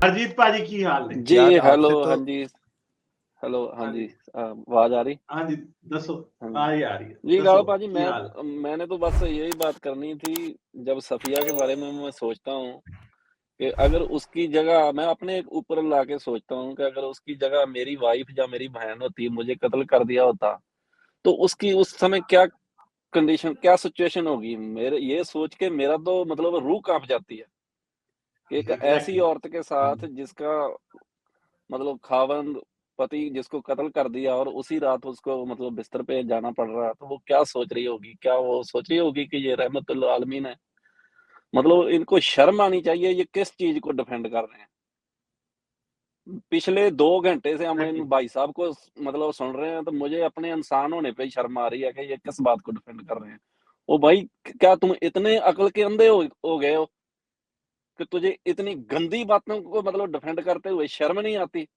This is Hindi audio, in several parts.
हरजीत पाजी की हाल ने जी यार हेलो आपसे हाँ तो जी हेलो हाँ हाँ जी जी आवाज आ रही हाँ जी दसो हाँ आ जी रही है जी दसो गाओ पाजी की हाल मैंने तो बस यही बात करनी थी। जब सफिया के बारे में मैं सोचता हूँ कि अगर उसकी जगह मैं अपने ऊपर लाके सोचता हूँ कि अगर उसकी जगह मेरी वाइफ या मेरी बहन होती, मुझे कत्ल कर दिया होता, तो उसकी उस समय क्या कंडीशन, क्या सिचुएशन होगी? मेरे ये सोच के मेरा तो मतलब रूह काँप जाती है कि एक ऐसी एग्जैक्टली औरत के साथ जिसका मतलब खावंद पति जिसको कत्ल कर दिया और उसी रात उसको मतलब बिस्तर पे जाना पड़ रहा है, तो वो क्या सोच रही होगी? क्या वो सोच रही होगी कि ये रहमतुल आलमीन है? मतलब इनको शर्म आनी चाहिए, ये किस चीज़ को डिफेंड कर रहे हैं? पिछले 2 घंटे से हम इन एग्जैक्टली भाई साहब को मतलब सुन रहे हैं, तो मुझे अपने इंसान होने पे ही शर्म आ रही है कि ये किस बात को डिफेंड कर रहे हैं। ओ भाई, क्या तुम इतने अक्ल के अंधे हो गए हो कि तुझे इतनी गंदी बातों को मतलब डिफेंड करते हुए शर्म नहीं आती?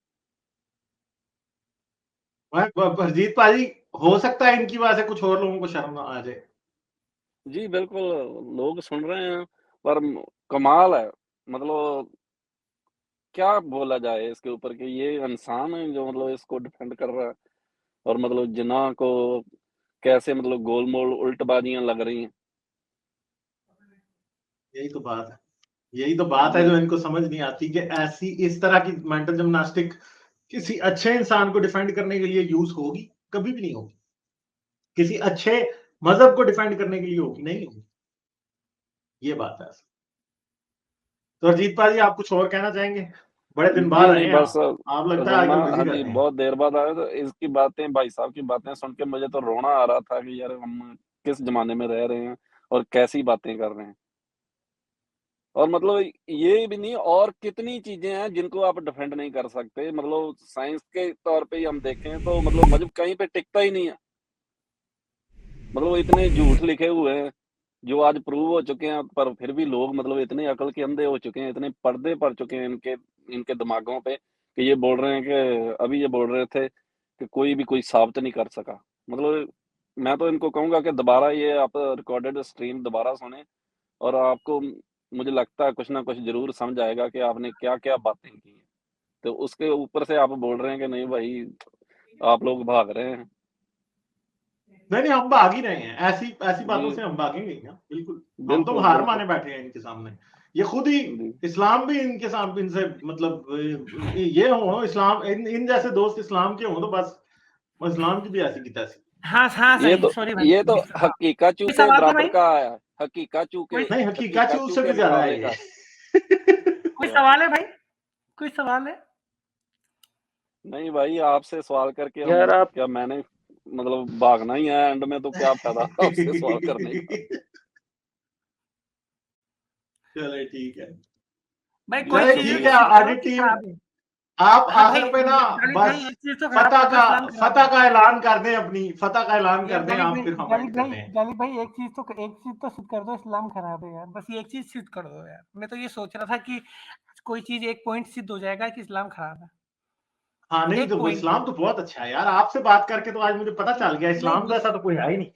हरजीत पाजी हो सकता है इनकी वजह से कुछ और लोगों को शर्म आ जाए। जी, बिल्कुल, लोग सुन रहे हैं, पर कमाल है। मतलब क्या बोला जाए इसके ऊपर कि ये इंसान है जो मतलब इसको डिफेंड कर रहा है और मतलब जिन्ना को कैसे मतलब गोल-मोल उल्टबाज़ियाँ लग रही हैं। यही तो बात है यही तो बात है जी, जो इनको समझ नहीं आती कि ऐसी इस तरह की मेंटल जिम्नास्टिक किसी अच्छे इंसान को डिफेंड करने के लिए यूज होगी, कभी भी नहीं होगी। किसी अच्छे मजहब को डिफेंड करने के लिए होगी, नहीं होगी। ये बात है। तो अरजीत पाजी आप कुछ और कहना चाहेंगे? बड़े दिन बाद जी आए नहीं हैं बस आप लगता है रोना आजकल बिजी हाँ जी, रहते हैं। बहुत देर बाद आया तो इसकी बातें भाई साहब की बातें सुन के मुझे तो रोना आ रहा था कि यार हम किस ज़माने में रह रहे हैं और कैसी बातें कर रहे हैं। और मतलब ये भी नहीं और कितनी चीज़ें हैं जिनको आप डिफेंड नहीं कर सकते। मतलब साइंस के तौर पे ही हम देखें तो मतलब कहीं पे टिकता ही नहीं है। मतलब इतने झूठ लिखे हुए हैं, जो आज प्रूव हो चुके हैं, पर फिर भी लोग मतलब इतने अकल के अंधे हो चुके हैं, इतने पर्दे पड़ चुके हैं इनके इनके दिमागों पे कि ये बोल रहे हैं कि अभी ये बोल रहे थे कि कोई भी कोई साबित नहीं कर सका। मतलब मैं तो इनको कहूँगा कि दोबारा ये आप रिकॉर्डेड स्ट्रीम दोबारा सुनें और आपको मुझे लगता है कुछ ना कुछ ज़रूर समझ आएगा कि आपने क्या-क्या बातें की हैं। तो उसके ऊपर से आप बोल रहे हैं कि नहीं भाई, आप लोग भाग रहे हैं। नहीं नहीं हम भाग ही रहे हैं, ऐसी ऐसी बातों जी, से हम भागेंगे ही ना, बिल्कुल। हम तो बिल्कुल, हार बिल्कुल। माने बैठे हैं इनके सामने। ये खुद ही जी। इस्लाम भी इनके सामने इनसे मतलब ये हो इस्लाम इन जैसे दोस्त इस्लाम के हों तो बस इस्लाम की भी ऐसी की तैसी। हाँ, हाँ, सही सॉरी भाई। ये तो हकीकाचू कोई के सवाल है बराबर भाई? का आया, हकीकाचू के कोई नहीं हकीकत हकीकाचू उससे के भी ज्यादा है मुकाबले ये। का। कोई क्या? सवाल है भाई? कोई सवाल है? नहीं भाई, आपसे सवाल करके हम यार आप क्या मैंने मतलब भागना ही है एंड में, तो क्या फ़ायदा आपसे सवाल करने का? चले ठीक है। भाई कोई चले चीज़ ठीक है है तो सिद्ध करो आडिट कि टीम, खराब है। आप हाँ भाई, आखिर पे ना गालिब भाई बस एक चीज़ तो खराब कर दो, इस्लाम खराब है। फतह का ऐलान कर दें, अपनी फतह का ऐलान ये कर दें, आप फिर हम एंड करते हैं। गालिब भाई एक चीज़ तो सिद्ध कर दो, इस्लाम खराब है यार। बस ये एक चीज़ सिद्ध कर दो यार। मैं तो ये सोच रहा था कि कोई चीज़ एक पॉइंट सिद्ध हो जाएगा कि इस्लाम खराब है। हाँ नहीं एक तो पॉइंट में। इस्लाम तो बहुत अच्छा है यार, आपसे बात करके तो आज मुझे पता चल गया नहीं इस्लाम जैसा तो कोई है ही नहीं।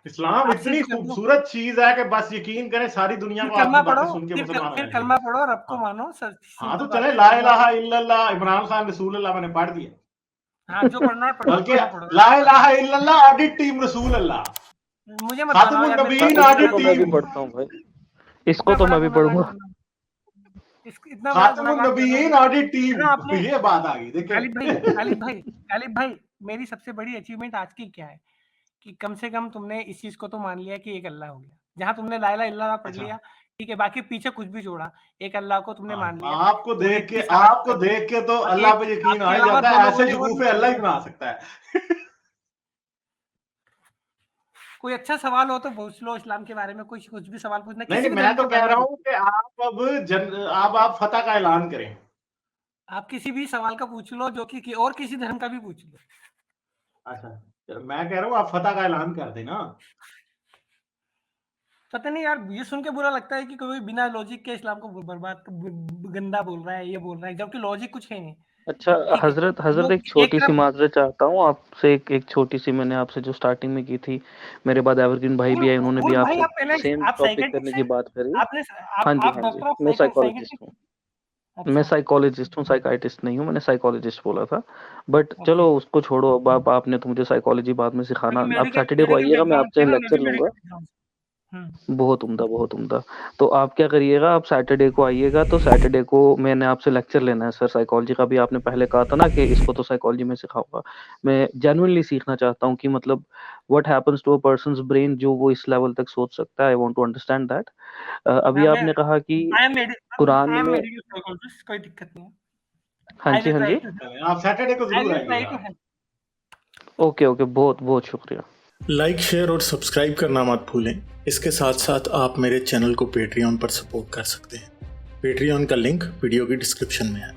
इस्लाम आप इतनी सिद्ध कर दो। खूबसूरत चीज है कि बस यकीन करें सारी दुनिया फिर को कलमा आपकी पढ़ो, बातें सुन के मुसलमान हो फिर जाने कलमा चाहिए। पढ़ो और रब को हाँ मानो। हाँ तो सिंपल बात चले है, ला कलमा इलाहा पढ़ो। इल्लल्लाह इमरान खान रसूल अल्लाह मैंने पढ़ दिया। हाँ, जो पढ़ना है पढ़ो, बल्कि कलमा पढ़ो। ला इलाहा इल्लल्लाह ऑडिट टीम रसूल अल्लाह, मुझे मत बनाओ खातमुन यार, मेरे नबीयीन इसको ऑडिट तो मैं भी टीम, पढ़ता हूँ भाई, इसको इतना तो बड़ा मैं भी गुनाहगार पढ़ूंगा। नहीं बनना। इतना बड़ा खातमुन गुनाहगार नहीं नबीयीन बनना। ऑडिट ना आपने टीम, ये बात आ गई गालिब भाई देखे। गालिब भाई, मेरी सबसे बड़ी अचीवमेंट आज की क्या है कि कम से कम तुमने इस चीज को तो मान लिया कि एक अल्लाह हो गया। जहां तुमने ला इलाहा इल्लल्लाह पढ़ अच्छा लिया, ठीक है, बाकी पीछे कुछ भी जोड़ा, एक अल्लाह को तुमने हाँ मान लिया, तौहीद की शहादत आपको कर दी, देख के तो और अल्लाह एक पे यकीन आ आपके ही अलावा जाता दो है, लोगों ऐसे ने और शकूफे मान अल्लाह ही लिया। बना सकता है। कोई अच्छा सवाल हो तो पूछ लो इस्लाम के बारे में, कुछ भी सवाल पूछना, नहीं किसी नहीं भी मैं धर्म तो के कह बारे में रहा पूछ। हूँ कि आप आप फतह का ऐलान करें। आप किसी भी सवाल का पूछ लो, जो कि और किसी धर्म का भी पूछ लो। अच्छा मैं कह रहा हूँ आप फतह का ऐलान कर देना। पता नहीं यार, ये सुन के बुरा लगता है कि कोई बिना लॉजिक के इस्लाम को बर्बाद गंदा बोल रहा है, ये बोल रहा है, जबकि लॉजिक कुछ है नहीं। अच्छा ठीक है, हजरत एक लोग एक छोटी सी तरफ माजरत चाहता हूँ आपसे, एक छोटी सी, मैंने आपसे जो स्टार्टिंग में की थी, मेरे बाद एवरग्रीन भाई भी आए, उन्होंने भी उर्फ भाई, आपसे आप पहले सेम आप टॉपिक करने साइकेट्रिस्ट की हैं? बात करी। आपने हाँ जी आप हाँ जी, डॉक्टर ऑफ मैं साइकोलॉजिस्ट साइकेट्रिस्ट? हूँ। मैं अच्छा साइकोलॉजिस्ट हूँ, साइकाइट्रिस्ट नहीं हूँ, मैंने साइकोलॉजिस्ट बोला था। बट ओके चलो उसको छोड़ो, अब आपने तो मुझे साइकोलॉजी बाद में सिखाना। क्योंकि आप सैटरडे को आइएगा, मैं बैकग्राउंड आपसे से ना, मैं लेक्चर भी लूंगा। मेडिकल बैकग्राउंड से। बहुत उम्दा, बहुत उम्दा। तो आप क्या करिएगा, आप सैटरडे को आइएगा, तो सैटरडे को मैंने आपसे लेक्चर लेना है सर साइकोलॉजी का। भी आपने पहले कहा था ना कि इसको तो साइकोलॉजी में सिखाऊंगा। मैं जेन्युइनली सीखना चाहता हूँ कि मतलब what happens to a person's brain जो वो इस लेवल तक सोच सकता है। I want to understand that. अभी हाँ मैं आपने कहा कि आई कुरान एम में। मेडिकल साइकोलॉजिस्ट, कोई दिक्कत नहीं है। हाँ आई जी, विल हाँ ट्राई जी। टू आप सैटरडे को आई जरूर विल ट्राई आइएगा। To help. ओके ओके, बहुत बहुत शुक्रिया। लाइक, शेयर और सब्सक्राइब करना मत भूलें। इसके साथ साथ आप मेरे चैनल को पेट्रियन पर सपोर्ट कर सकते हैं। पेट्रियन का लिंक वीडियो की डिस्क्रिप्शन में है।